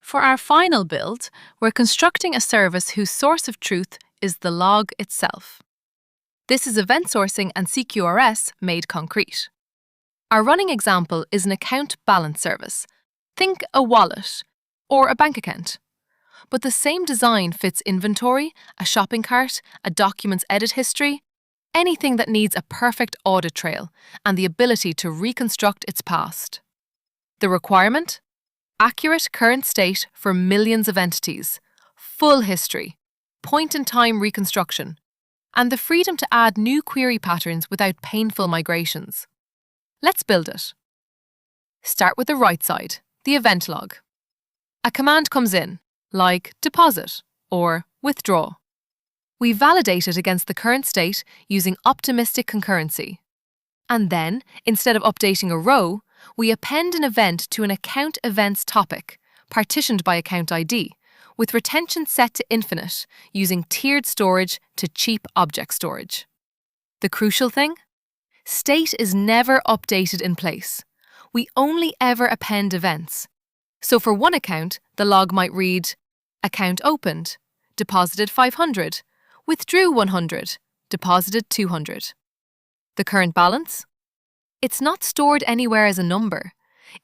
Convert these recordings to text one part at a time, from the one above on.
For our final build, we're constructing a service whose source of truth is the log itself. This is event sourcing and CQRS made concrete. Our running example is an account balance service. Think a wallet or a bank account. But the same design fits inventory, a shopping cart, a document's edit history, anything that needs a perfect audit trail and the ability to reconstruct its past. The requirement? Accurate current state for millions of entities, full history, point-in-time reconstruction, and the freedom to add new query patterns without painful migrations. Let's build it. Start with the right side, the event log. A command comes in, like deposit or withdraw. We validate it against the current state using optimistic concurrency. And then, instead of updating a row, we append an event to an account events topic, partitioned by account ID, with retention set to infinite, using tiered storage to cheap object storage. The crucial thing? State is never updated in place. We only ever append events. So for one account, the log might read, account opened, deposited 500, withdrew 100, deposited 200. The current balance? It's not stored anywhere as a number.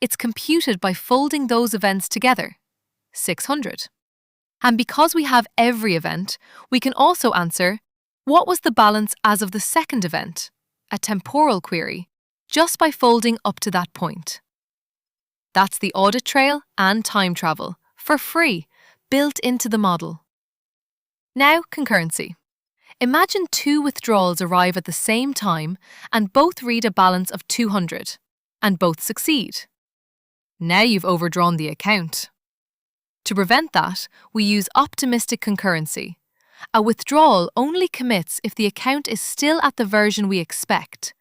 It's computed by folding those events together, 600. And because we have every event, we can also answer, what was the balance as of the second event, a temporal query, just by folding up to that point. That's the audit trail and time travel, for free, built into the model. Now, concurrency. Imagine two withdrawals arrive at the same time and both read a balance of 200, and both succeed. Now you've overdrawn the account. To prevent that, we use optimistic concurrency. A withdrawal only commits if the account is still at the version we expect.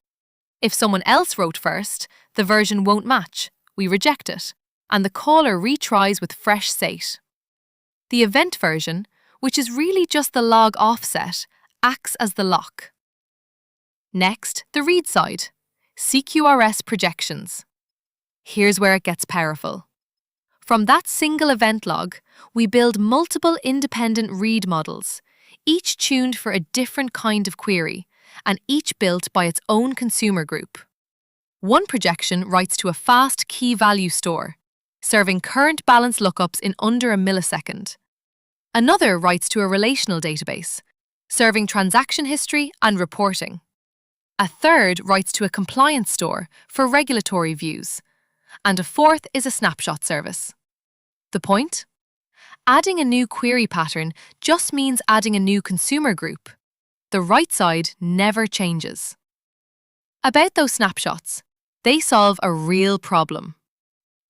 If someone else wrote first, the version won't match, we reject it, and the caller retries with fresh state. The event version, which is really just the log offset, acts as the lock. Next, the read side, CQRS projections. Here's where it gets powerful. From that single event log, we build multiple independent read models, each tuned for a different kind of query, and each built by its own consumer group. One projection writes to a fast key-value store, serving current balance lookups in under a millisecond. Another writes to a relational database, serving transaction history and reporting. A third writes to a compliance store for regulatory views. And a fourth is a snapshot service. The point? Adding a new query pattern just means adding a new consumer group. The right side never changes. About those snapshots, they solve a real problem.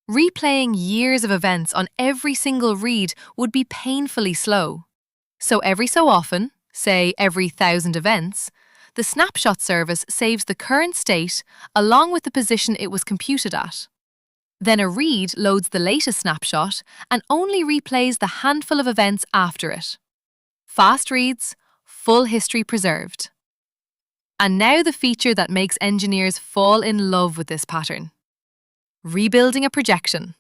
Replaying years of events on every single read would be painfully slow. So every so often, say every 1,000 events, the snapshot service saves the current state along with the position it was computed at. Then a read loads the latest snapshot and only replays the handful of events after it. Fast reads, full history preserved. And now the feature that makes engineers fall in love with this pattern. Rebuilding a projection.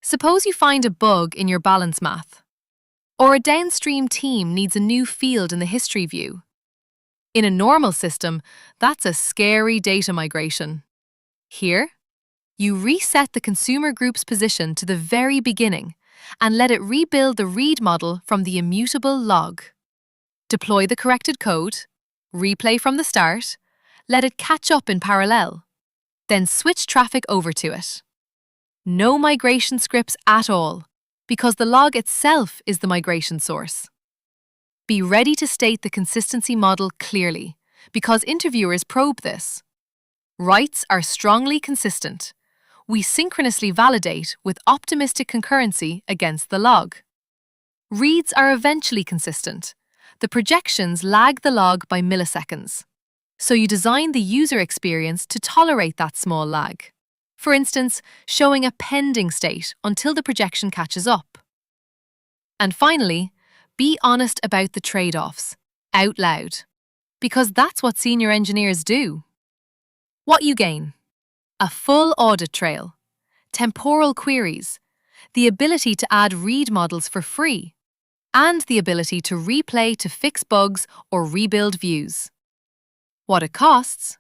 Suppose you find a bug in your balance math, or a downstream team needs a new field in the history view. In a normal system, that's a scary data migration. Here, you reset the consumer group's position to the very beginning and let it rebuild the read model from the immutable log. Deploy the corrected code, replay from the start, let it catch up in parallel, then switch traffic over to it. No migration scripts at all, because the log itself is the migration source. Be ready to state the consistency model clearly, because interviewers probe this. Writes are strongly consistent. We synchronously validate with optimistic concurrency against the log. Reads are eventually consistent. The projections lag the log by milliseconds. So you design the user experience to tolerate that small lag. For instance, showing a pending state until the projection catches up. And finally, be honest about the trade-offs, out loud, because that's what senior engineers do. What you gain? A full audit trail, temporal queries, the ability to add read models for free, and the ability to replay to fix bugs or rebuild views. What it costs?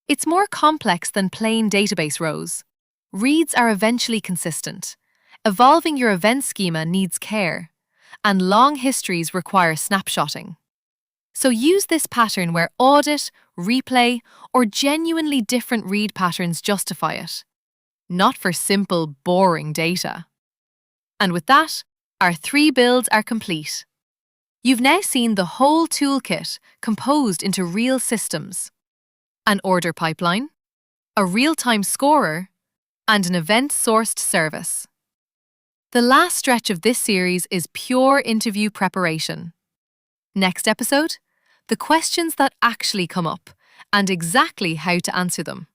It's more complex than plain database rows. Reads are eventually consistent. Evolving your event schema needs care, and long histories require snapshotting. So use this pattern where audit, replay, or genuinely different read patterns justify it, not for simple, boring data. And with that, our 3 builds are complete. You've now seen the whole toolkit composed into real systems: an order pipeline, a real-time scorer, and an event-sourced service. The last stretch of this series is pure interview preparation. Next episode, the questions that actually come up and exactly how to answer them.